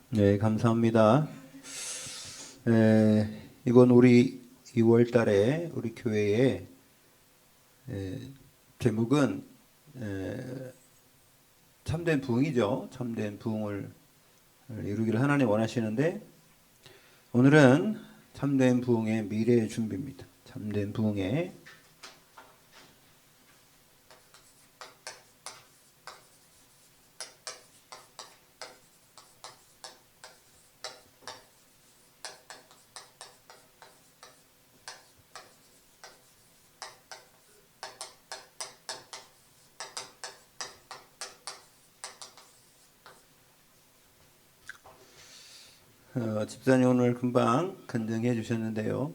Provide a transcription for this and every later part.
네, 감사합니다. 이번 우리 2월 달에 우리 교회의 제목은 참된 부흥이죠. 참된 부흥을 이루기를 하나님 원하시는데 오늘은 참된 부흥의 미래의 준비입니다. 참된 부흥의 집사님 오늘 금방 건정해 주셨는데요.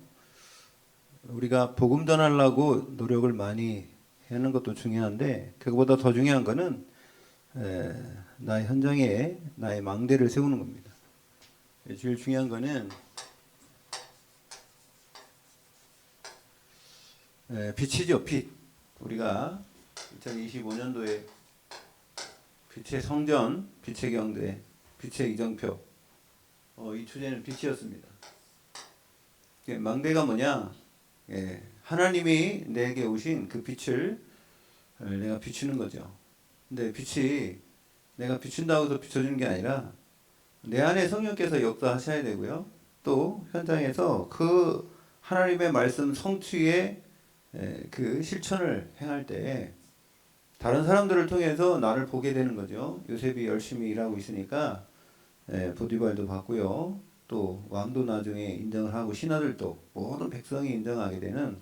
우리가 복음 전하려고 노력을 많이 하는 것도 중요한데 그것보다 더 중요한 거는 나의 현장에 나의 망대를 세우는 겁니다. 제일 중요한 거는 빛이죠, 빛. 우리가 2025년도에 빛의 성전, 빛의 경대, 빛의 이정표, 이 주제는 빛이었습니다. 망대가 뭐냐? 하나님이 내게 오신 그 빛을 내가 비추는 거죠. 근데 빛이 내가 비춘다고 해서 비춰주는 게 아니라 내 안에 성령께서 역사하셔야 되고요. 또 현장에서 그 하나님의 말씀 성취의 그 실천을 행할 때 다른 사람들을 통해서 나를 보게 되는 거죠. 요셉이 열심히 일하고 있으니까 보디발도 받고요. 또 왕도 나중에 인정을 하고 신하들도 모든 백성이 인정하게 되는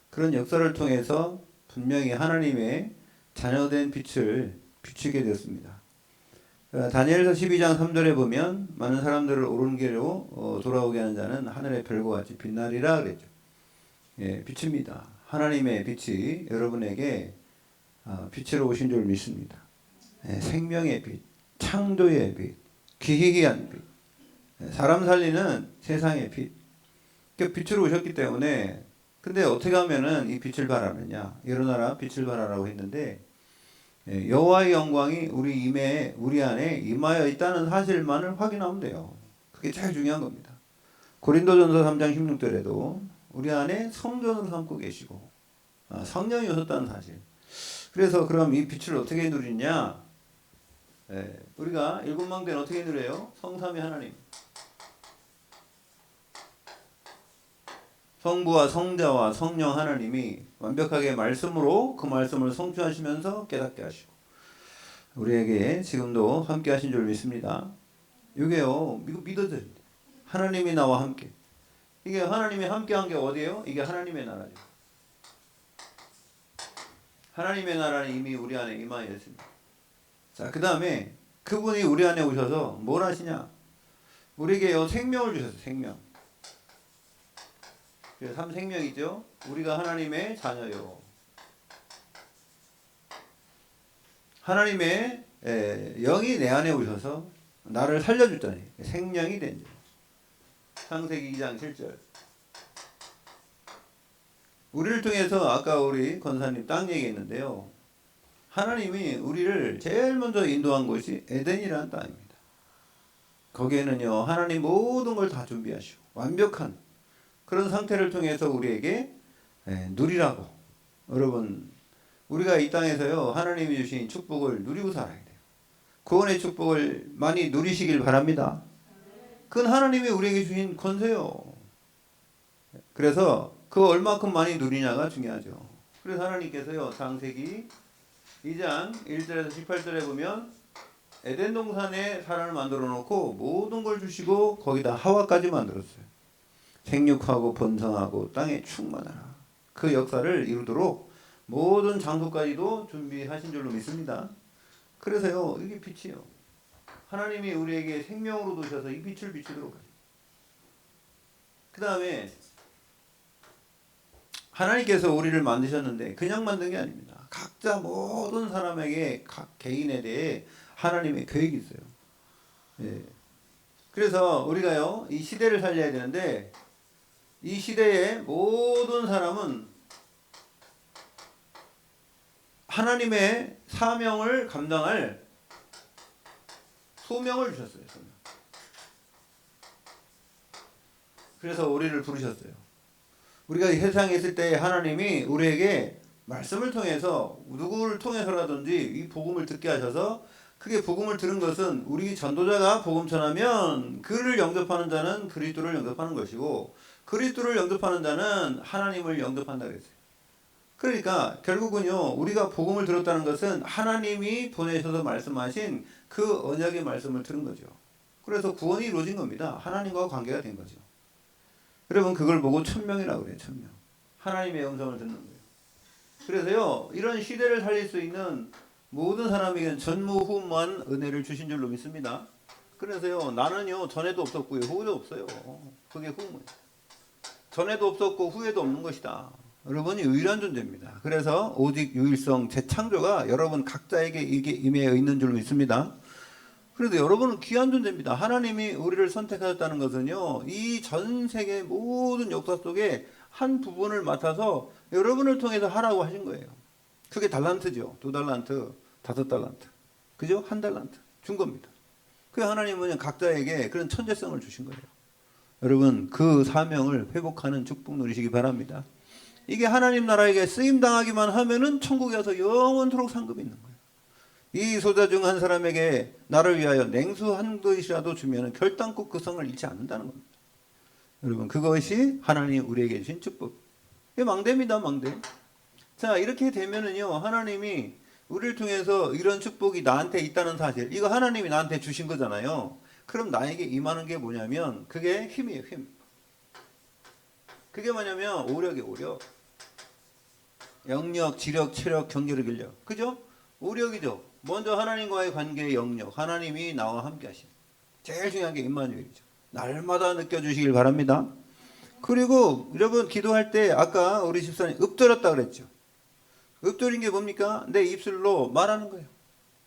그런 역사를 통해서 분명히 하나님의 자녀된 빛을 비추게 되었습니다. 다니엘서 12장 3절에 보면 많은 사람들을 옳은 길로 돌아오게 하는 자는 하늘의 별과 같이 빛나리라 그랬죠. 빛입니다. 하나님의 빛이 여러분에게 빛으로 오신 줄 믿습니다. 생명의 빛, 창조의 빛, 기이한 빛, 사람 살리는 세상의 빛. 빛으로 오셨기 때문에 근데 어떻게 하면은 이 빛을 발하느냐? 일어나라 빛을 발하라고 했는데 여호와의 영광이 우리 안에 임하여 있다는 사실만을 확인하면 돼요. 그게 제일 중요한 겁니다. 고린도전서 3장 16절에도 우리 안에 성전으로 삼고 계시고 성령이 오셨다는 사실. 그래서 그럼 이 빛을 어떻게 누리냐? 우리가 일곱 망대는 어떻게 누려요? 성삼위 하나님. 성부와 성자와 성령 하나님이 완벽하게 말씀으로 그 말씀을 성취하시면서 깨닫게 하시고 우리에게 지금도 함께 하신 줄 믿습니다. 이게요, 이거 믿어져야 돼. 하나님이 나와 함께. 이게 하나님이 함께 한 게 어디예요? 이게 하나님의 나라죠. 하나님의 나라는 이미 우리 안에 임하여 있습니다. 자, 그 다음에 그분이 우리 안에 오셔서 뭘 하시냐? 우리에게요, 생명을 주셨어요, 생명. 삼생명이죠. 우리가 하나님의 자녀요. 하나님의 영이 내 안에 오셔서 나를 살려줬잖아요. 생명이 된 자. 창세기 2장 7절. 우리를 통해서 아까 우리 권사님 땅 얘기했는데요. 하나님이 우리를 제일 먼저 인도한 곳이 에덴이라는 땅입니다. 거기에는요. 하나님 모든 걸 다 준비하시고 완벽한 그런 상태를 통해서 우리에게 누리라고. 여러분 우리가 이 땅에서요. 하나님이 주신 축복을 누리고 살아야 돼요. 구원의 축복을 많이 누리시길 바랍니다. 그건 하나님이 우리에게 주신 권세요. 그래서 그 얼마큼 많이 누리냐가 중요하죠. 그래서 하나님께서요. 창세기 2장 1절에서 18절에 보면 에덴 동산에 사람을 만들어 놓고 모든 걸 주시고 거기다 하와까지 만들었어요. 생육하고 번성하고 땅에 충만하라. 그 역사를 이루도록 모든 장소까지도 준비하신 줄로 믿습니다. 그래서요. 이게 빛이에요. 하나님이 우리에게 생명으로 두셔서 이 빛을 비추도록 하죠. 그 다음에 하나님께서 우리를 만드셨는데 그냥 만든 게 아닙니다. 각자 모든 사람에게 각 개인에 대해 하나님의 계획이 있어요. 그래서 우리가요. 이 시대를 살려야 되는데 이 시대의 모든 사람은 하나님의 사명을 감당할 소명을 주셨어요. 소명. 그래서 우리를 부르셨어요. 우리가 이 세상에 있을 때 하나님이 우리에게 말씀을 통해서 누구를 통해서라든지 이 복음을 듣게 하셔서 그게 복음을 들은 것은 우리 전도자가 복음 전하면 그를 영접하는 자는 그리스도를 영접하는 것이고 그리스도를 영접하는 자는 하나님을 영접한다 그랬어요. 그러니까 결국은요 우리가 복음을 들었다는 것은 하나님이 보내셔서 말씀하신 그 언약의 말씀을 들은 거죠. 그래서 구원이 이루어진 겁니다. 하나님과 관계가 된 거죠. 여러분 그걸 보고 천명이라고 그래요. 천명. 하나님의 음성을 듣는 거예요. 그래서요 이런 시대를 살릴 수 있는 모든 사람에게는 전무후무한 은혜를 주신 줄로 믿습니다. 그래서요 나는요 전에도 없었고요 후에도 없어요. 그게 후무예요. 전에도 없었고 후에도 없는 것이다. 여러분이 유일한 존재입니다. 그래서 오직 유일성 재창조가 여러분 각자에게 이게 임해 있는 줄로 믿습니다. 그래도 여러분은 귀한 존재입니다. 하나님이 우리를 선택하셨다는 것은요 이 전 세계 모든 역사 속에 한 부분을 맡아서 여러분을 통해서 하라고 하신 거예요. 그게 달란트죠. 2달란트, 5달란트. 그죠? 1달란트 준 겁니다. 그 하나님은 각자에게 그런 천재성을 주신 거예요. 여러분 그 사명을 회복하는 축복 누리시기 바랍니다. 이게 하나님 나라에게 쓰임당하기만 하면은 천국에 가서 영원토록 상급이 있는 거예요. 이 소자 중 한 사람에게 나를 위하여 냉수 한 그릇이라도 주면은 결단코 그 성을 잃지 않는다는 겁니다. 여러분 그것이 하나님 우리에게 주신 축복. 이게 망대입니다. 망대. 자 이렇게 되면은요 하나님이 우리를 통해서 이런 축복이 나한테 있다는 사실, 이거 하나님이 나한테 주신 거잖아요. 그럼 나에게 임하는 게 뭐냐면 그게 힘이에요. 힘. 그게 뭐냐면 오력이에요. 오력. 영력, 지력, 체력, 경제력, 인력. 그죠? 오력이죠. 먼저 하나님과의 관계의 영역. 하나님이 나와 함께 하신. 제일 중요한 게 임마누엘이죠. 날마다 느껴주시길 바랍니다. 그리고 여러분 기도할 때 아까 우리 집사님 읊조렸다 그랬죠. 읊조린 게 뭡니까? 내 입술로 말하는 거예요.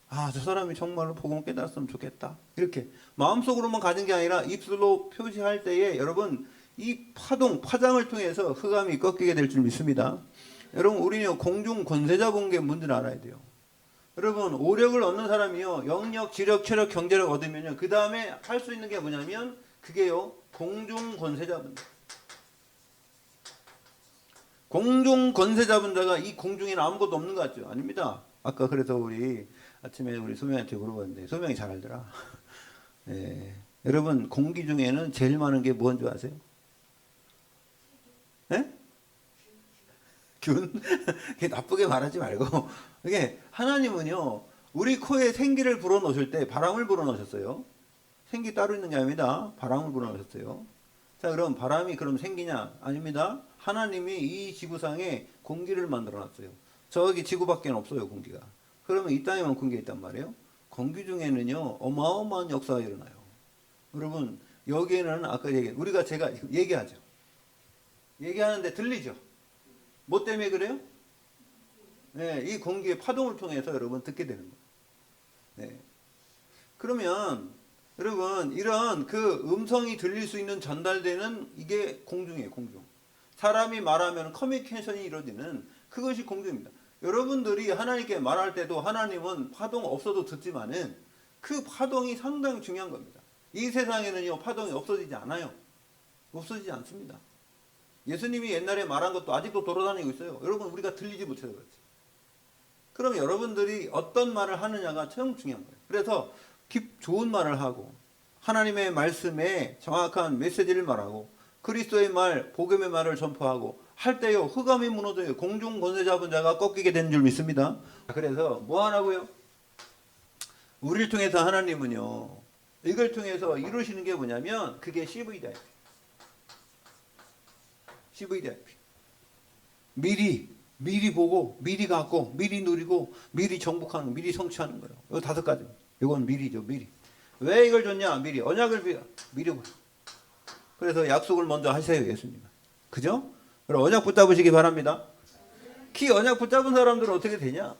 아, 저 사람이 정말로 복음을 깨달았으면 좋겠다. 이렇게 마음속으로만 가진 게 아니라 입술로 표시할 때에 여러분 이 파장을 통해서 흑암이 꺾이게 될 줄 믿습니다. 여러분 우리는 공중 권세자 본 게 뭔지를 알아야 돼요. 여러분 오력을 얻는 사람이요 영력, 지력, 체력, 경제력 얻으면요 그 다음에 할 수 있는 게 뭐냐면 그게요 공중 권세자분들. 공중 권세자분자가 이 공중에는 아무것도 없는 것 같죠? 아닙니다. 아까 그래서 우리 아침에 우리 소명한테 물어봤는데 소명이 잘 알더라. 예. 여러분 공기 중에는 제일 많은 게 뭔지 아세요? 예? 균? 나쁘게 말하지 말고 이게 하나님은요 우리 코에 생기를 불어넣으실 때 바람을 불어넣으셨어요. 생기 따로 있는 게 아닙니다. 바람을 불어넣으셨어요. 자 그럼 바람이 그럼 생기냐? 아닙니다. 하나님이 이 지구상에 공기를 만들어 놨어요. 저기 지구밖에 없어요 공기가. 그러면 이 땅에만 공기가 있단 말이에요. 공기 중에는요 어마어마한 역사가 일어나요. 여러분 여기에는 아까 우리가 제가 얘기하죠. 얘기하는데 들리죠? 뭐 때문에 그래요? 네, 이 공기의 파동을 통해서 여러분 듣게 되는 거예요. 네. 그러면 여러분 이런 그 음성이 들릴 수 있는 전달되는 이게 공중이에요. 공중. 사람이 말하면 커뮤니케이션이 이루어지는 그것이 공중입니다. 여러분들이 하나님께 말할 때도 하나님은 파동 없어도 듣지만은 그 파동이 상당히 중요한 겁니다. 이 세상에는요 파동이 없어지지 않아요. 없어지지 않습니다. 예수님이 옛날에 말한 것도 아직도 돌아다니고 있어요. 여러분 우리가 들리지 못해서 그렇지. 그럼 여러분들이 어떤 말을 하느냐가 참 중요한 거예요. 그래서 좋은 말을 하고 하나님의 말씀에 정확한 메시지를 말하고 그리스도의 말, 복음의 말을 전파하고 할 때요 흑암이 무너져요. 공중 권세 잡은 자가 꺾이게 되는 줄 믿습니다. 그래서 뭐 하라고요? 우리를 통해서 하나님은요 이걸 통해서 이루시는 게 뭐냐면 그게 CVDIP. CVDIP. 미리 보고 미리 갖고 미리 누리고 미리 정복하는 거, 미리 성취하는 거예요. 이거 5가지. 이건 미리죠. 미리. 왜 이걸 줬냐? 미리. 언약을 미리 보여. 그래서 약속을 먼저 하세요. 예수님은. 그죠? 그럼 언약 붙잡으시기 바랍니다. 언약 붙잡은 사람들은 어떻게 되냐?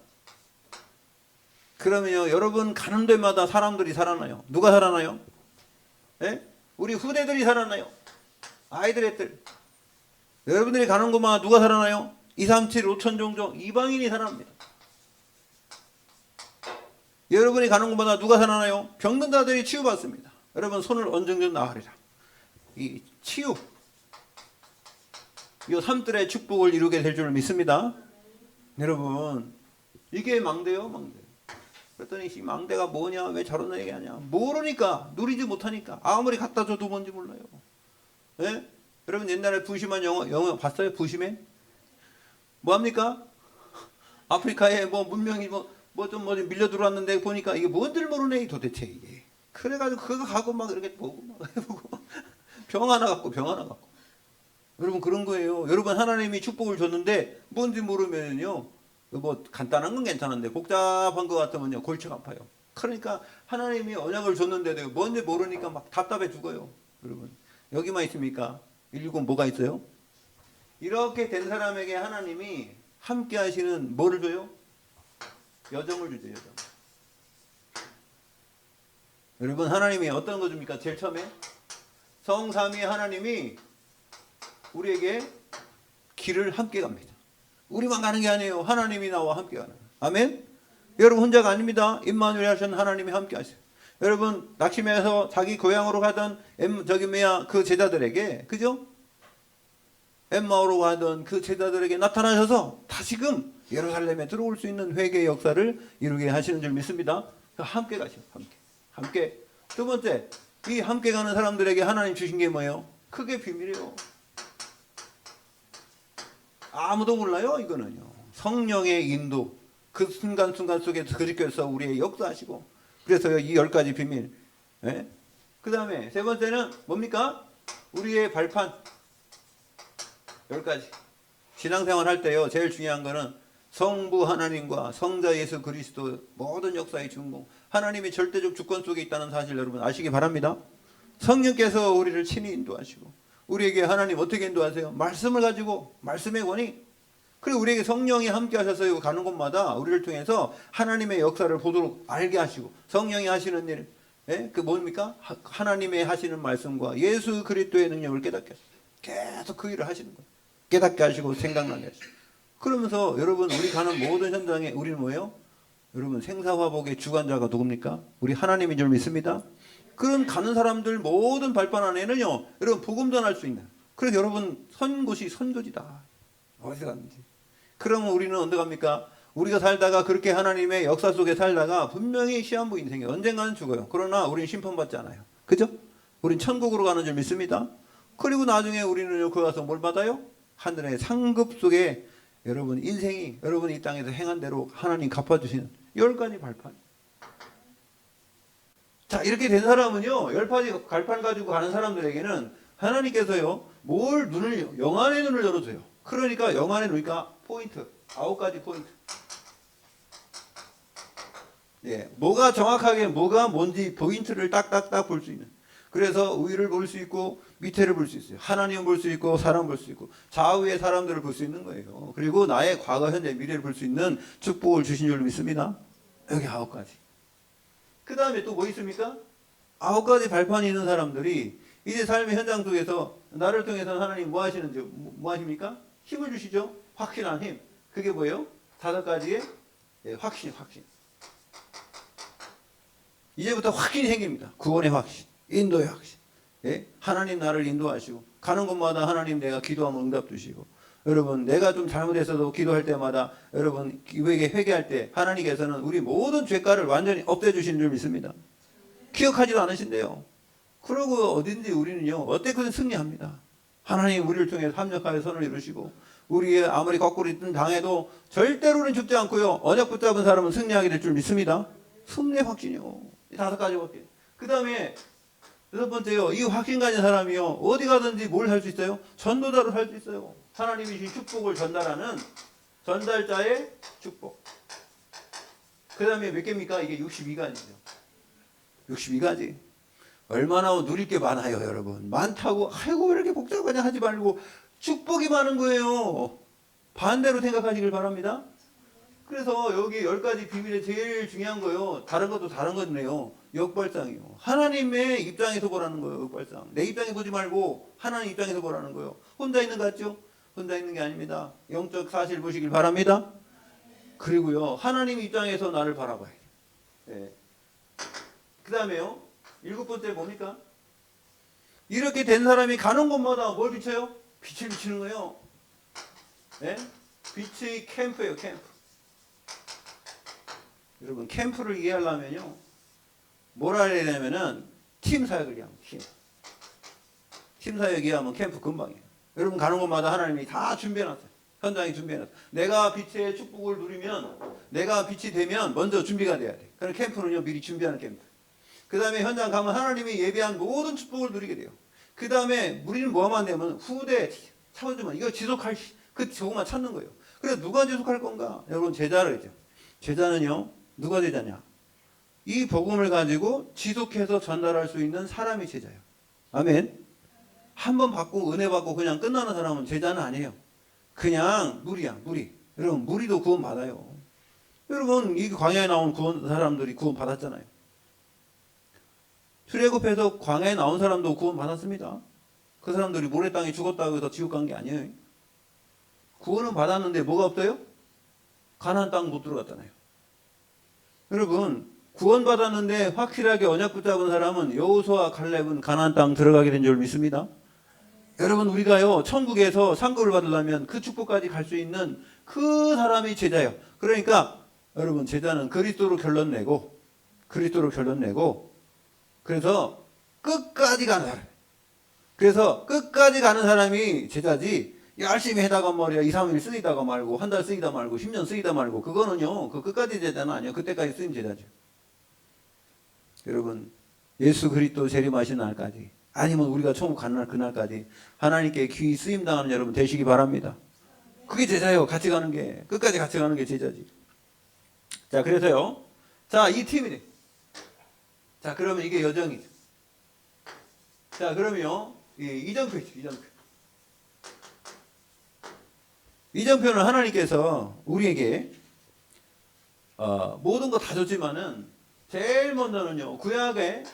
그러면요 여러분 가는 데마다 사람들이 살아나요. 누가 살아나요? 예? 우리 후대들이 살아나요. 아이들의 들. 여러분들이 가는 곳마다 누가 살아나요? 237, 5천 종종 이방인이 살아납니다. 여러분이 가는 곳마다 누가 살아나요? 병든 자들이 치유받습니다. 여러분 손을 얹은 나으리라. 이 치유, 이 삶들의 축복을 이루게 될 줄 믿습니다. 여러분, 이게 망대요, 망대. 그랬더니 이 망대가 뭐냐, 왜 저런 얘기하냐, 모르니까, 누리지 못하니까, 아무리 갖다 줘도 뭔지 몰라요. 예? 여러분 옛날에 부시맨 영화 봤어요? 부시맨? 뭐합니까? 아프리카에 뭐 문명이 뭐 좀 밀려 들어왔는데 보니까 이게 뭔들 모르네 도대체 이게. 그래가지고 그거 가고 막 이렇게 보고 막 해보고 병 하나 갖고 여러분 그런 거예요. 여러분 하나님이 축복을 줬는데 뭔지 모르면요 뭐 간단한 건 괜찮은데 복잡한 거 같으면요 골치가 아파요. 그러니까 하나님이 언약을 줬는데도 뭔지 모르니까 막 답답해 죽어요. 여러분 여기만 있습니까? 인류군 뭐가 있어요? 이렇게 된 사람에게 하나님이 함께 하시는 뭐를 줘요? 여정을 주죠. 여정. 여러분 하나님이 어떤 거 줍니까? 제일 처음에 성삼위 하나님이 우리에게 길을 함께 갑니다. 우리만 가는 게 아니에요. 하나님이 나와 함께 가는 거예요. 아멘? 여러분 혼자가 아닙니다. 임마누엘 하신 하나님이 함께 하세요. 여러분 낙심해서 자기 고향으로 가던 그 제자들에게 그죠? 엠마오로 가던 그 제자들에게 나타나셔서 다시금 예루살렘에 들어올 수 있는 회개의 역사를 이루게 하시는 줄 믿습니다. 함께 가시오. 함께. 두 번째, 이 함께 가는 사람들에게 하나님 주신 게 뭐예요? 크게 비밀이에요. 아무도 몰라요. 이거는요. 성령의 인도. 그 순간순간 속에 그리스도께서 우리의 역사하시고 그래서 이 10가지 비밀. 예? 그 다음에 세 번째는 뭡니까? 우리의 발판. 10가지. 신앙생활 할 때요. 제일 중요한 거는 성부 하나님과 성자 예수 그리스도 모든 역사의 주인공. 하나님이 절대적 주권 속에 있다는 사실 여러분 아시기 바랍니다. 성령께서 우리를 친히 인도하시고 우리에게 하나님 어떻게 인도하세요? 말씀을 가지고 말씀의 권위. 그리고 우리에게 성령이 함께 하셔서 가는 곳마다 우리를 통해서 하나님의 역사를 보도록 알게 하시고 성령이 하시는 일. 예? 그 뭡니까? 하나님의 하시는 말씀과 예수 그리스도의 능력을 깨닫게 하시고 계속 그 일을 하시는 거예요. 깨닫게 하시고 생각나게 하시고. 그러면서 여러분 우리 가는 모든 현장에 우리는 뭐예요? 여러분 생사화복의 주관자가 누굽니까? 우리 하나님인 줄 믿습니다. 그런 가는 사람들 모든 발판 안에는요. 여러분 복음 전할 수 있는. 그래서 여러분 선 곳이 선거지다. 어디서 갔는지. 그러면 우리는 어디 갑니까? 우리가 살다가 그렇게 하나님의 역사 속에 살다가 분명히 시한부 인생이 언젠가는 죽어요. 그러나 우리는 심판받지 않아요. 그죠? 우린 천국으로 가는 줄 믿습니다. 그리고 나중에 우리는 그 가서 뭘 받아요? 하늘의 상급 속에 여러분 인생이 여러분이 이 땅에서 행한 대로 하나님 갚아주시는 10가지 발판. 자 이렇게 된 사람은요 10가지 발판 가지고 가는 사람들에게는 하나님께서요 영안의 눈을 열어줘요. 그러니까 영안의 눈이니까 포인트 9가지 포인트. 예, 뭐가 정확하게 뭐가 뭔지 포인트를 딱딱딱 볼 수 있는. 그래서 위를 볼 수 있고 밑에를 볼 수 있어요. 하나님을 볼 수 있고 사람 볼 수 있고 좌우의 사람들을 볼 수 있는 거예요. 그리고 나의 과거, 현재, 미래를 볼 수 있는 축복을 주신 줄 믿습니다. 여기 9가지. 그 다음에 또 뭐 있습니까? 9가지 발판이 있는 사람들이 이제 삶의 현장 속에서 나를 통해서 하나님 뭐 하시는지 뭐 하십니까? 힘을 주시죠. 확신한 힘. 그게 뭐예요? 5가지의 확신. 이제부터 확신이 생깁니다. 구원의 확신. 인도의 확신. 예? 하나님 나를 인도하시고 가는 곳마다 하나님 내가 기도하면 응답 주시고 여러분 내가 좀 잘못했어도 기도할 때마다 여러분 회개할 때 하나님께서는 우리 모든 죄가를 완전히 없애주시는 줄 믿습니다. 기억하지도 않으신대요. 그러고 어딘지 우리는요 어떻게든 승리합니다. 하나님 우리를 통해 합력하여 선을 이루시고 우리의 아무리 거꾸로 당해도 절대로는 죽지 않고요 언약 붙잡은 사람은 승리하게 될 줄 믿습니다. 승리의 확신이요. 이 5가지밖에. 그 다음에 6번째요. 이 확신 가진 사람이요. 어디 가든지 뭘 할 수 있어요? 전도자로 할 수 있어요. 하나님이 주신 축복을 전달하는 전달자의 축복. 그 다음에 몇 개입니까? 이게 62가지죠. 62가지. 얼마나 누릴 게 많아요, 여러분. 많다고, 아이고, 왜 이렇게 복잡하냐 하지 말고, 축복이 많은 거예요. 반대로 생각하시길 바랍니다. 그래서 여기 10가지 비밀에 제일 중요한 거요. 다른 것도 다른 거네요. 역발상이요. 하나님의 입장에서 보라는 거예요. 역발상. 내 입장에 보지 말고 하나님 입장에서 보라는 거예요. 혼자 있는 것 같죠? 혼자 있는 게 아닙니다. 영적 사실 보시길 바랍니다. 그리고요. 하나님 입장에서 나를 바라봐야 돼요. 네. 그 다음에요. 7번째 뭡니까? 이렇게 된 사람이 가는 곳마다 뭘 비춰요? 빛을 비치는 거예요. 예? 빛의 캠프예요, 캠프. 여러분, 캠프를 이해하려면요, 뭐라 해야 되냐면은, 팀 사역을 이해하면, 팀 사역 이해하면 캠프 금방이에요. 여러분, 가는 곳마다 하나님이 다 준비해놨어요. 현장에 준비해놨어요. 내가 빛의 축복을 누리면, 내가 빛이 되면 먼저 준비가 돼야 돼. 그래서 캠프는요, 미리 준비하는 캠프. 그 다음에 현장 가면 하나님이 예배한 모든 축복을 누리게 돼요. 그 다음에 우리는 뭐 하면 되면 후대 차원주만 이거 지속할 그 저것만 찾는 거예요. 그래서 누가 지속할 건가? 여러분, 제자를죠. 제자는요, 누가 제자냐? 이 복음을 가지고 지속해서 전달할 수 있는 사람이 제자예요. 아멘. 한번 받고 은혜 받고 그냥 끝나는 사람은 제자는 아니에요. 그냥 무리야, 무리. 여러분, 무리도 구원 받아요. 여러분, 이 광야에 나온 사람들이 구원 받았잖아요. 출애굽해서 광야에 나온 사람도 구원 받았습니다. 그 사람들이 모래 땅에 죽었다고 해서 지옥 간 게 아니에요. 구원은 받았는데 뭐가 없어요? 가나안 땅 못 들어갔잖아요. 여러분, 구원 받았는데 확실하게 언약 붙잡은 사람은 여호수아와 갈렙은 가나안 땅 들어가게 된 줄 믿습니다. 여러분, 우리가요, 천국에서 상급을 받으려면 그 축복까지 갈 수 있는 그 사람이 제자예요. 그러니까 여러분, 제자는 그리스도로 결론 내고 그래서 끝까지 가는 사람. 그래서 끝까지 가는 사람이 제자지, 열심히 해다가 말이야 2, 3일 쓰이다가 말고 한 달 쓰이다 말고 10년 쓰이다 말고 그거는요, 그 끝까지 제자는 아니에요. 그때까지 쓰임 제자죠. 여러분, 예수 그리스도 재림하신 날까지, 아니면 우리가 천국 가는 날 그날까지 하나님께 귀히 쓰임 당하는 여러분 되시기 바랍니다. 그게 제자예요. 같이 가는 게, 끝까지 같이 가는 게 제자지. 자, 그래서요, 자, 이 팀이네. 자, 그러면 이게 여정이죠. 자, 그러면요, 이정표 있죠, 이정표. 이정표는 하나님께서 우리에게 모든 거 다 줬지만은 제일 먼저는요, 구약의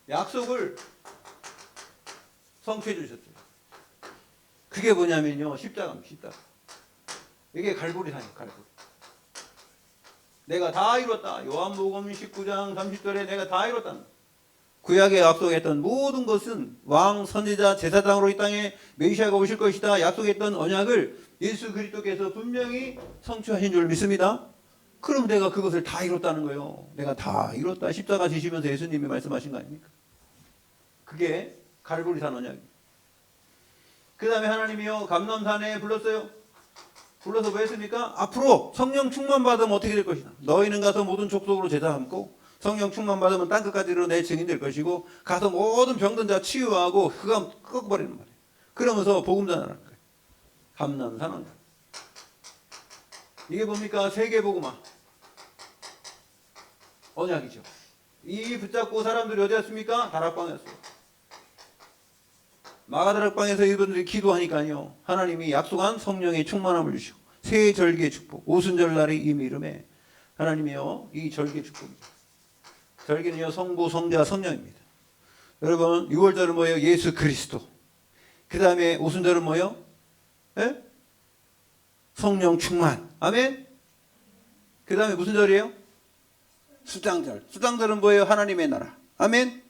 약속을 성취해 주셨죠. 그게 뭐냐면요, 십자가입니다. 십자가. 이게 갈보리산이에요, 갈보리. 내가 다 이뤘다. 요한복음 19장 30절에 내가 다 이뤘다. 구약에 약속했던 모든 것은 왕, 선지자, 제사장으로 이 땅에 메시아가 오실 것이다 약속했던 언약을 예수 그리스도께서 분명히 성취하신 줄 믿습니다. 그럼 내가 그것을 다 이뤘다는 거예요. 내가 다 이뤘다. 십자가 지시면서 예수님이 말씀하신 거 아닙니까? 그게 갈보리산 언약입니다. 그 다음에 하나님이요, 감람산에 불렀어요. 불러서 뭐 했습니까? 앞으로 성령 충만 받으면 어떻게 될 것이다. 너희는 가서 모든 족속으로 제자 삼고 성령 충만 받으면 땅끝까지 이르러 내 증인 될 것이고 가서 모든 병든 자 치유하고 흑암 꺾어버리는 말이에요. 그러면서 복음 전하는 거예요. 감람산 언약. 이게 뭡니까? 세계복음화 언약이죠. 이 붙잡고 사람들이 어디였습니까? 다락방이었어요. 마가다락방에서 이분들이 기도하니까요, 하나님이 약속한 성령의 충만함을 주시고 새 절기의 축복, 오순절날이 이미 이름에 하나님이요, 이 절기의 축복이죠. 절기는요, 성부, 성자, 성령입니다. 여러분, 6월절은 뭐예요? 예수 그리스도. 그 다음에 오순절은 뭐예요? 예? 성령 충만. 아멘? 그 다음에 무슨 절이에요? 수장절. 수장절은 뭐예요? 하나님의 나라. 아멘?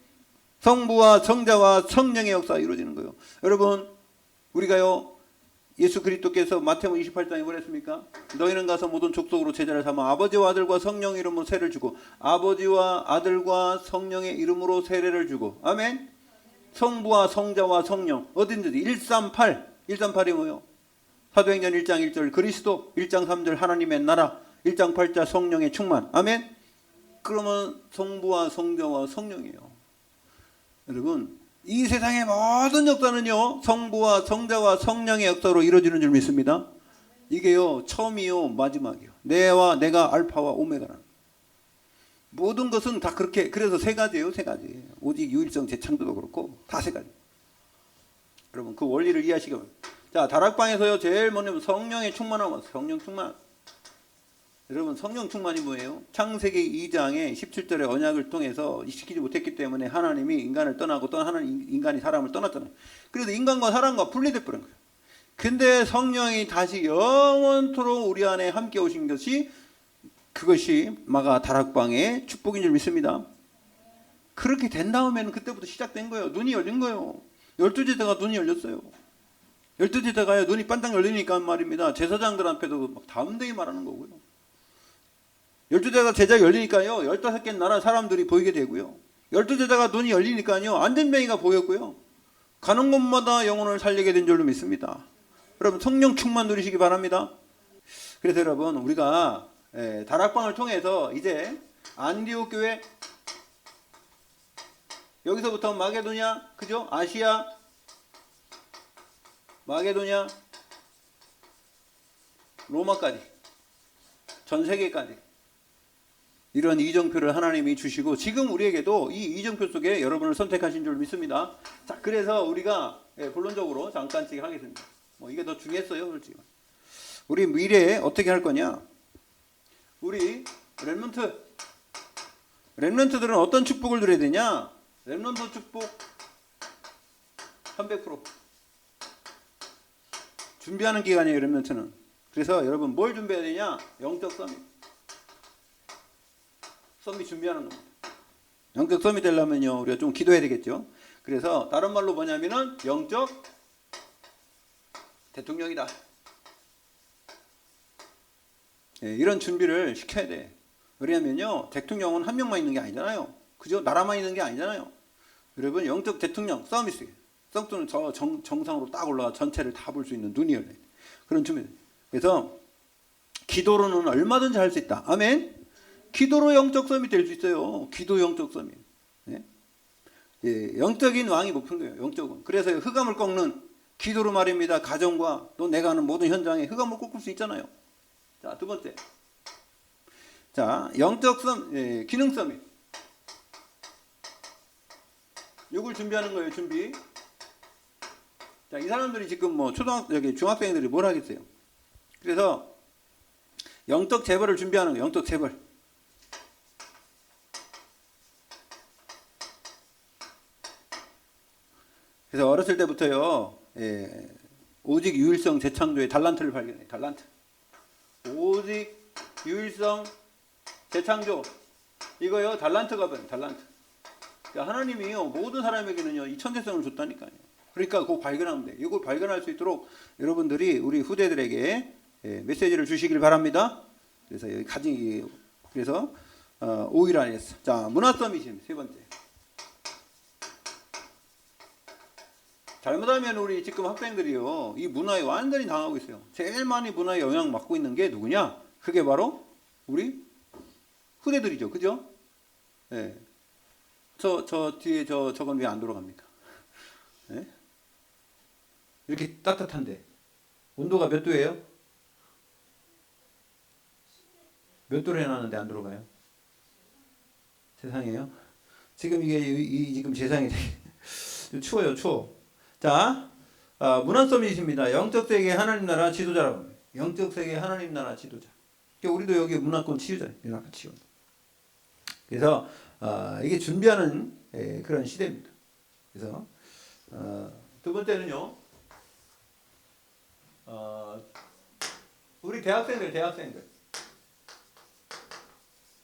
성부와 성자와 성령의 역사가 이루어지는 거예요. 여러분, 우리가요, 예수 그리스도께서 마태복음 28장에 뭐랬습니까? 너희는 가서 모든 족속으로 제자를 삼아 아버지와 아들과 성령의 이름으로 세례를 주고 아버지와 아들과 성령의 이름으로 세례를 주고 아멘? 성부와 성자와 성령 어딘지 138. 138이 뭐예요? 사도행전 1장 1절 그리스도, 1장 3절 하나님의 나라, 1장 8절 성령의 충만. 아멘? 그러면 성부와 성자와 성령이에요. 여러분, 이 세상의 모든 역사는요, 성부와 성자와 성령의 역사로 이루어지는 줄 믿습니다. 이게요, 처음이요, 마지막이요. 내가 알파와 오메가라는. 모든 것은 다 그렇게, 그래서 세 가지예요, 세 가지. 오직 유일성 재창조도 그렇고, 다 세 가지. 여러분, 그 원리를 이해하시기 바랍니다. 자, 다락방에서요, 제일 먼저 성령의 충만함, 성령 충만. 여러분, 성령 충만이 뭐예요? 창세기 2장의 17절의 언약을 통해서 시키지 못했기 때문에 하나님이 인간을 떠나고 인간이 사람을 떠났잖아요. 그래서 인간과 사람과 분리돼 버린 거예요. 근데 성령이 다시 영원토록 우리 안에 함께 오신 것이 그것이 마가 다락방의 축복인 줄 믿습니다. 그렇게 된 다음에는 그때부터 시작된 거예요. 눈이 열린 거예요. 12제자가 눈이 열렸어요. 열두 제자가요 눈이 반짝 열리니까 말입니다. 제사장들 앞에도 막 다음대히 말하는 거고요. 열두 제자 열리니까요 15개 나라 사람들이 보이게 되고요. 열두 제자가 눈이 열리니까요 안전뱅이가 보였고요. 가는 곳마다 영혼을 살리게 된 줄로 믿습니다. 여러분 성령 충만 누리시기 바랍니다. 그래서 여러분 우리가 다락방을 통해서 이제 안디옥 교회 여기서부터 마게도냐 그죠? 아시아 마게도냐 로마까지 전 세계까지 이런 이정표를 하나님이 주시고 지금 우리에게도 이 이정표 속에 여러분을 선택하신 줄 믿습니다. 자, 그래서 우리가 본론적으로 잠깐씩 하겠습니다. 뭐 이게 더 중요했어요, 솔직히. 우리 미래에 어떻게 할 거냐? 우리 렘넌트들은 어떤 축복을 누려야 되냐? 렘넌트 축복 300% 준비하는 기간이에요, 렘넌트는. 그래서 여러분 뭘 준비해야 되냐? 영적 서밋 준비하는 겁니다. 영적 서밋 되려면요 우리가 좀 기도해야 되겠죠. 그래서 다른 말로 뭐냐면은 영적 대통령이다. 이런 준비를 시켜야 돼. 왜냐면요 대통령은 한 명만 있는 게 아니잖아요. 그죠? 나라만 있는 게 아니잖아요. 여러분 영적 대통령 서밋이 성도는 저 정상으로 딱 올라가 전체를 다 볼 수 있는 눈이 열려. 그런 준비. 그래서 기도로는 얼마든지 할 수 있다. 아멘. 기도로 영적 섬이 될 수 있어요. 기도 영적 섬이. 영적인 왕이 목표인 거예요. 영적은. 그래서 흑암을 꺾는 기도로 말입니다. 가정과 또 내가 하는 모든 현장에 흑암을 꺾을 수 있잖아요. 자, 두 번째. 자, 영적 기능 서밋. 이걸 준비하는 거예요. 준비. 자, 이 사람들이 지금 뭐 중학생들이 뭘 하겠어요? 그래서 영적 재벌을 준비하는 거예요. 영적 재벌. 그래서 어렸을 때부터요, 오직 유일성 재창조의 달란트를 발견해요. 달란트. 오직 유일성 재창조. 이거요, 달란트가 뭐예요? 달란트. 그러니까 하나님이요, 모든 사람에게는요, 이 천재성을 줬다니까요. 그러니까 그거 발견하면 돼. 이걸 발견할 수 있도록 여러분들이 우리 후대들에게 메시지를 주시길 바랍니다. 그래서 여기 그래서 5일 안에서. 자, 문화 서밋임 세 번째. 잘못하면 우리 지금 학생들이요 이 문화에 완전히 당하고 있어요. 제일 많이 문화에 영향 받고 있는 게 누구냐? 그게 바로 우리 후대들이죠. 그죠? 네. 저 뒤에 저건 왜 안 돌아갑니까? 네? 이렇게 따뜻한데 온도가 몇 도예요? 몇 도로 해놨는데 안 들어가요? 세상에요? 지금 이게 지금 세상이 추워요, 추워. 자, 문화 서밋입니다. 영적 세계 하나님 나라 지도자라고 합니다. 영적 세계 하나님 나라 지도자. 그러니까 우리도 여기 문화권 치유자, 문화권 치유. 그래서 이게 준비하는 그런 시대입니다. 그래서 두 번째는요, 우리 대학생들.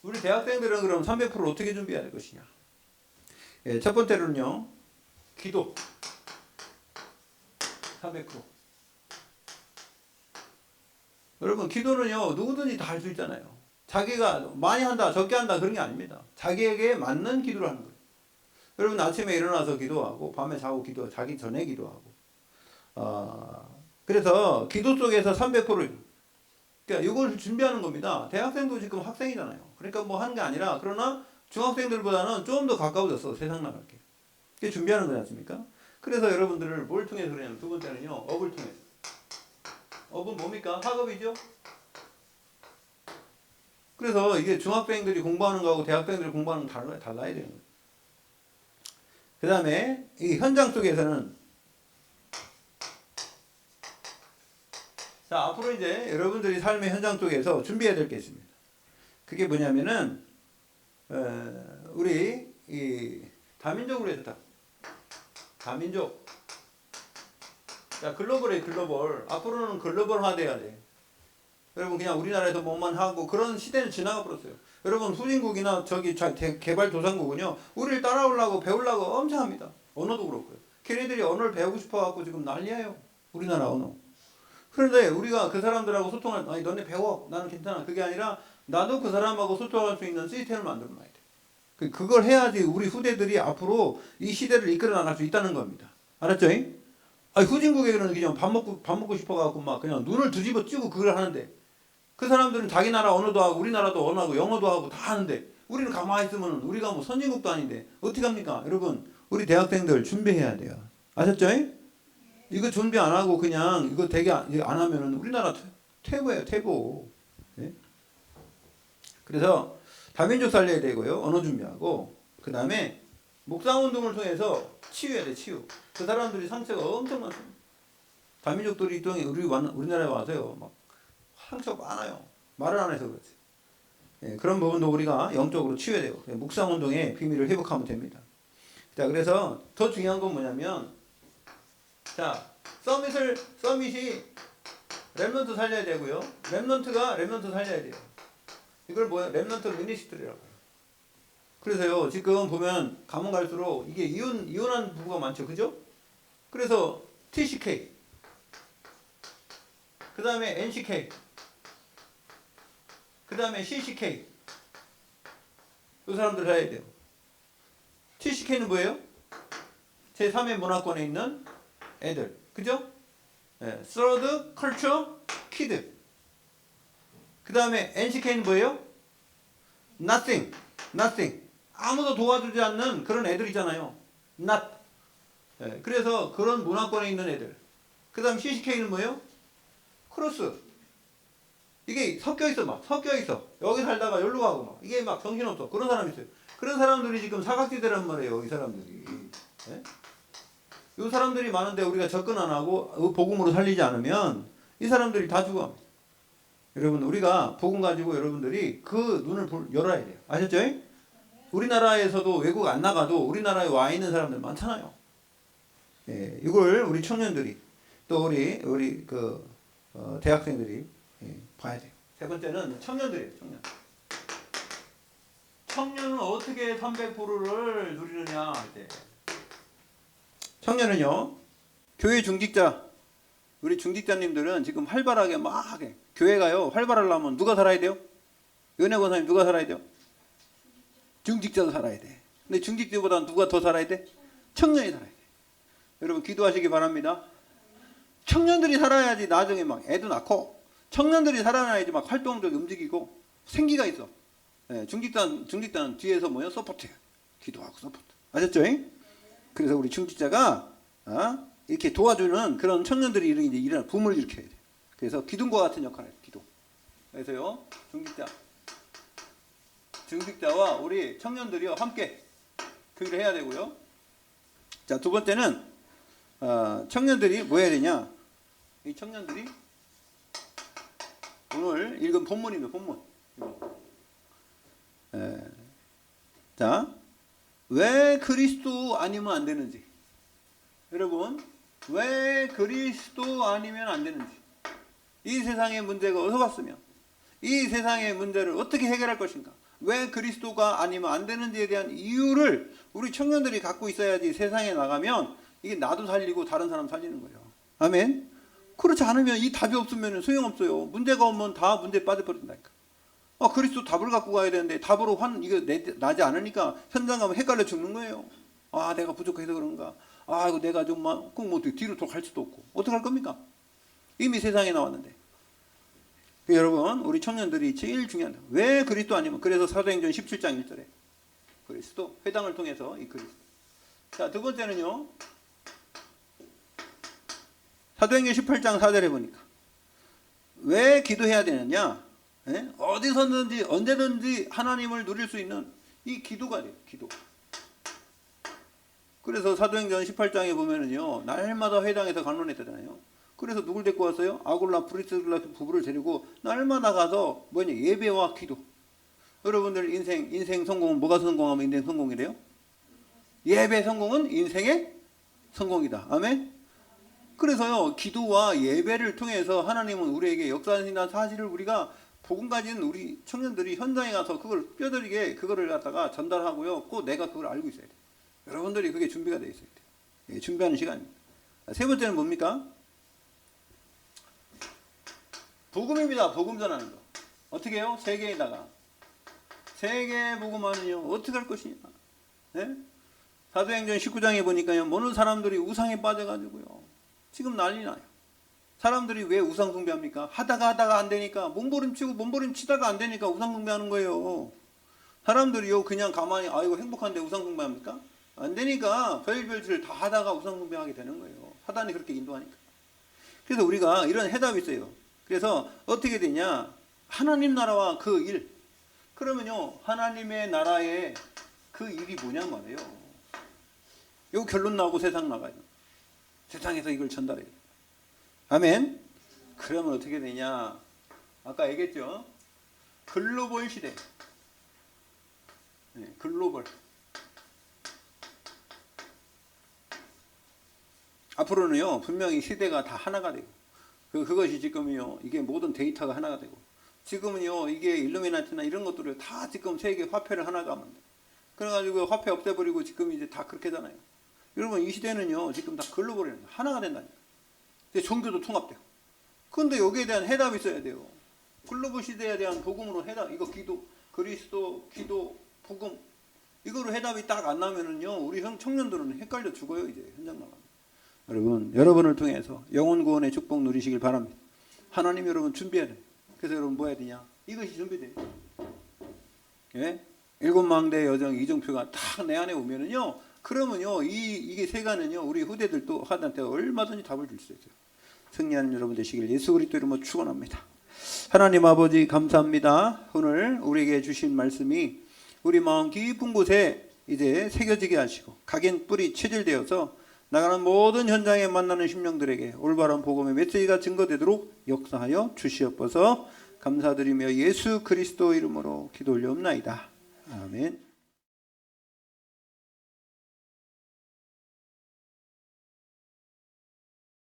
우리 대학생들은 그럼 300% 어떻게 준비해야 할 것이냐? 첫 번째로는요, 기도. 300%. 여러분 기도는요 누구든지 다 할 수 있잖아요. 자기가 많이 한다 적게 한다 그런 게 아닙니다. 자기에게 맞는 기도를 하는 거예요. 여러분 아침에 일어나서 기도하고 밤에 자고 자기 전에 기도하고 그래서 기도 속에서 300%를 그러니까 이걸 준비하는 겁니다. 대학생도 지금 학생이잖아요. 그러니까 뭐 하는 게 아니라 그러나 중학생들보다는 좀 더 가까워졌어. 세상 나갈게. 그게 준비하는 거지 않습니까? 그래서 여러분들을 뭘 통해서 그러냐면 두 번째는요. 업을 통해서. 업은 뭡니까? 학업이죠. 그래서 이게 중학생들이 공부하는 거하고 대학생들이 공부하는 거 달라야 되는 거예요. 그 다음에 이 현장 속에서는 자 앞으로 이제 여러분들이 삶의 현장 속에서 준비해야 될 게 있습니다. 그게 뭐냐면은 우리 이 다민족으로 해서 다민족. 자, 글로벌에 글로벌. 앞으로는 글로벌화 돼야 돼. 여러분 그냥 우리나라에서 뭐만 하고 그런 시대는 지나가 버렸어요. 여러분 후진국이나 저기 개발도상국은요. 우리를 따라오려고 배우려고 엄청 합니다. 언어도 그렇고요. 걔네들이 언어를 배우고 싶어 갖고 지금 난리예요. 우리나라 언어. 그런데 우리가 그 사람들하고 소통할, 아니 너네 배워, 나는 괜찮아. 그게 아니라 나도 그 사람하고 소통할 수 있는 시스템을 만들어 놔야 돼. 그걸 해야지 우리 후대들이 앞으로 이 시대를 이끌어 나갈 수 있다는 겁니다. 알았죠? 아니 후진국에 그러는 그냥 밥 먹고 싶어갖고 막 그냥 눈을 뒤집어 찌고 그걸 하는데, 그 사람들은 자기 나라 언어도 하고 우리나라도 언어하고 영어도 하고 다 하는데 우리는 가만히 있으면 우리가 뭐 선진국도 아닌데 어떻게 합니까? 여러분, 우리 대학생들 준비해야 돼요. 아셨죠? 이거 준비 안 하고 그냥 이거 되게 안 하면은 우리나라 퇴보예요, 퇴보. 네? 그래서 다민족 살려야 되고요. 언어 준비하고, 그 다음에 묵상운동을 통해서 치유해야 돼, 치유. 그 사람들이 상처가 엄청 많습니다. 다민족들이 우리나라에 와서요, 막 상처가 많아요. 말을 안 해서 그렇지. 예, 그런 부분도 우리가 영적으로 치유해야 돼요. 묵상운동의 비밀을 회복하면 됩니다. 자, 그래서 더 중요한 건 뭐냐면, 자, 서밋이 렘넌트 살려야 되고요. 렘넌트가 렘넌트 살려야 돼요. 이걸 뭐야? 렘넌트 미니스트리라고. 그래서요, 지금 보면 가면 갈수록 이게 이혼한 부부가 많죠. 그죠? 그래서 TCK, 그 다음에 NCK, 그 다음에 CCK, 이 사람들 해야 돼요. TCK는 뭐예요? 제3의 문화권에 있는 애들. 그죠? 네, Third Culture Kid. 그 다음에 NCK는 뭐예요? Nothing. 아무도 도와주지 않는 그런 애들이잖아요. Not. 네, 그래서 그런 문화권에 있는 애들. 그 다음 CCK는 뭐예요? 크로스. 이게 섞여 있어. 여기 살다가 여기로 가고 막. 이게 막 정신없어. 그런 사람이 있어요. 그런 사람들이 지금 사각지대란 말이에요. 이 사람들이. 네? 이 사람들이 많은데 우리가 접근 안 하고 복음으로 살리지 않으면 이 사람들이 다 죽어. 여러분, 우리가 복음 가지고 여러분들이 그 눈을 열어야 돼요. 아셨죠? 우리나라에서도 외국 안 나가도 우리나라에 와 있는 사람들 많잖아요. 예, 이걸 우리 청년들이, 또 우리 대학생들이, 예, 봐야 돼요. 세 번째는 청년들이에요. 청년은 어떻게 300%를 누리느냐 할 때, 청년은요, 교회 중직자, 우리 중직자님들은 지금 활발하게 막 해. 교회가요, 활발하려면 누가 살아야 돼요? 연애 권사님 누가 살아야 돼요? 중직자도 살아야 돼. 근데 중직자보다 누가 더 살아야 돼? 청년이 살아야 돼. 여러분, 기도하시기 바랍니다. 청년들이 살아야지 나중에 막 애도 낳고, 청년들이 살아야지 막 활동적으로 움직이고 생기가 있어. 예, 중직자는 뒤에서 뭐요? 서포트해요. 기도하고 서포트. 아셨죠? 그래서 우리 중직자가 이렇게 도와주는 그런 청년들이 이제 일어나 붐을 일으켜야 돼. 그래서 기둥과 같은 역할을 해요. 기둥. 그래서요, 중직자와 우리 청년들이요 함께 그 일을 해야 되고요. 자, 두 번째는 청년들이 뭐 해야 되냐? 이 청년들이 오늘 읽은 본문입니다. 본문. 자, 왜 그리스도 아니면 안 되는지. 여러분, 왜 그리스도 아니면 안 되는지. 이 세상의 문제가 어디서 왔으며 이 세상의 문제를 어떻게 해결할 것인가. 왜 그리스도가 아니면 안 되는지에 대한 이유를 우리 청년들이 갖고 있어야지 세상에 나가면 이게 나도 살리고 다른 사람 살리는 거예요. 아멘. 그렇지 않으면 이 답이 없으면 소용없어요. 문제가 오면 다 문제에 빠져버린다니까. 그리스도 답을 갖고 가야 되는데 답으로 이거 나지 않으니까 현장 가면 헷갈려 죽는 거예요. 내가 부족해서 그런가. 이거 내가 정말 뭐 뒤로 갈 수도 없고 어떻게 할 겁니까? 이미 세상에 나왔는데. 여러분, 우리 청년들이 제일 중요한, 왜 그리스도 아니면, 그래서 사도행전 17장 1절에 그리스도, 회당을 통해서 이 그리스도. 자, 두 번째는요, 사도행전 18장 4절에 보니까 왜 기도해야 되느냐? 어디서든지 언제든지 하나님을 누릴 수 있는 이 기도가 돼요. 기도. 그래서 사도행전 18장에 보면은요, 날마다 회당에서 강론했다잖아요. 그래서 누굴 데리고 왔어요? 아굴라 프리스길라 부부를 데리고 날마다 가서 예배와 기도. 여러분들 인생 성공은 뭐가 성공하면 인생 성공이래요? 예배 성공은 인생의 성공이다. 아멘. 그래서요, 기도와 예배를 통해서 하나님은 우리에게 역사하신다는 사실을 우리가 복음 가진 우리 청년들이 현장에 가서 그걸 뼈저리게 그거를 갖다가 전달하고요, 꼭 내가 그걸 알고 있어야 돼. 여러분들이 그게 준비가 되어 있어야 돼. 준비하는 시간입니다. 세 번째는 뭡니까? 복음입니다. 복음 전하는 거. 어떻게 해요? 세계에다가. 세계 복음화는요. 어떻게 할 것이냐. 네? 사도행전 19장에 보니까요. 모든 사람들이 우상에 빠져가지고요. 지금 난리 나요. 사람들이 왜 우상 숭배합니까? 하다가 안 되니까 몸부림치다가 안 되니까 우상 숭배하는 거예요. 사람들이요 그냥 가만히 아이고 행복한데 우상 숭배합니까? 안 되니까 별별 짓을 다 하다가 우상 숭배하게 되는 거예요. 사단이 그렇게 인도하니까. 그래서 우리가 이런 해답이 있어요. 그래서 어떻게 되냐? 하나님 나라와 그 일. 그러면요 하나님의 나라의 그 일이 뭐냐 말이에요. 요 결론 나오고 세상 나가요. 세상에서 이걸 전달해요. 아멘. 그러면 어떻게 되냐? 아까 얘기했죠. 글로벌 시대. 네, 글로벌. 앞으로는요 분명히 시대가 다 하나가 되고 그것이 지금요 이게 모든 데이터가 하나가 되고 지금은요 이게 일루미나티나 이런 것들을 다 지금 세계 화폐를 하나가 하면 돼. 그래가지고 화폐 없애버리고 지금 이제 다 그렇게 하잖아요. 여러분 이 시대는요 지금 다 글로벌이 하나가 된다니까. 근데 종교도 통합되고. 그런데 여기에 대한 해답이 있어야 돼요. 글로벌 시대에 대한 복음으로 해답. 이거 기도, 그리스도, 기도, 복음. 이거로 해답이 딱 안 나면은요 우리 청년들은 헷갈려 죽어요. 이제 현장 나가면. 여러분을 통해서 영혼 구원의 축복 누리시길 바랍니다. 하나님 여러분 준비해야 돼. 그래서 여러분 뭐 해야 되냐? 이것이 준비돼요. 예? 일곱 망대 여정 이정표가 딱 내 안에 오면은요. 그러면요 이게 세가는요 우리 후대들도 하나한테 얼마든지 답을 줄 수 있어요. 승리하는 여러분 되시길 예수 그리스도 이름으로 축원합니다. 하나님 아버지 감사합니다. 오늘 우리에게 주신 말씀이 우리 마음 깊은 곳에 이제 새겨지게 하시고 각인 뿌리 체질되어서 나가는 모든 현장에 만나는 심령들에게 올바른 복음의 메시지가 증거되도록 역사하여 주시옵소서. 감사드리며 예수 그리스도 이름으로 기도 올려옵나이다. 아멘.